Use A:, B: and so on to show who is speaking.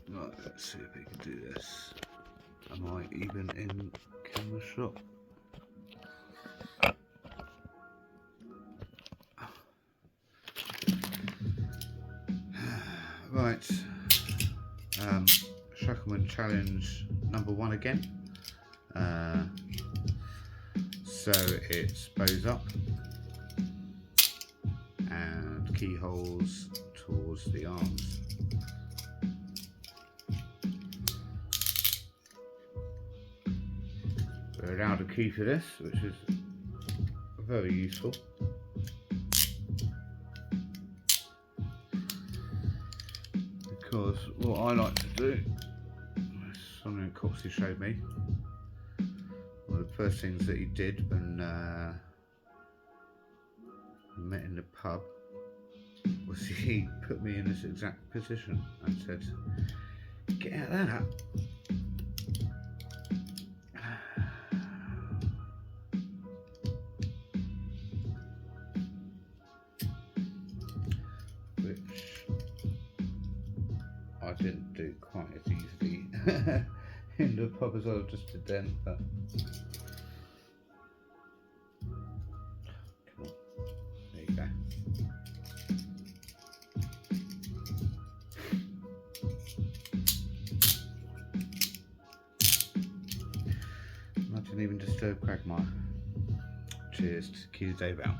A: Right, let's see if we can do this. Am I even in camera shot? Right, Shacklemen challenge number 1 again. So it's bows up and keyholes towards the arms. We're allowed a key for this, which is very useful. Because what I like to do, something Coxie showed me, one of the first things that he did when we met in the pub was he put me in this exact position and said, "Get out of that." Which I didn't do quite as easily in the pub as I just did then, but come on, there you go. I didn't even disturb Quagmire. Cheers to Keys Dave out.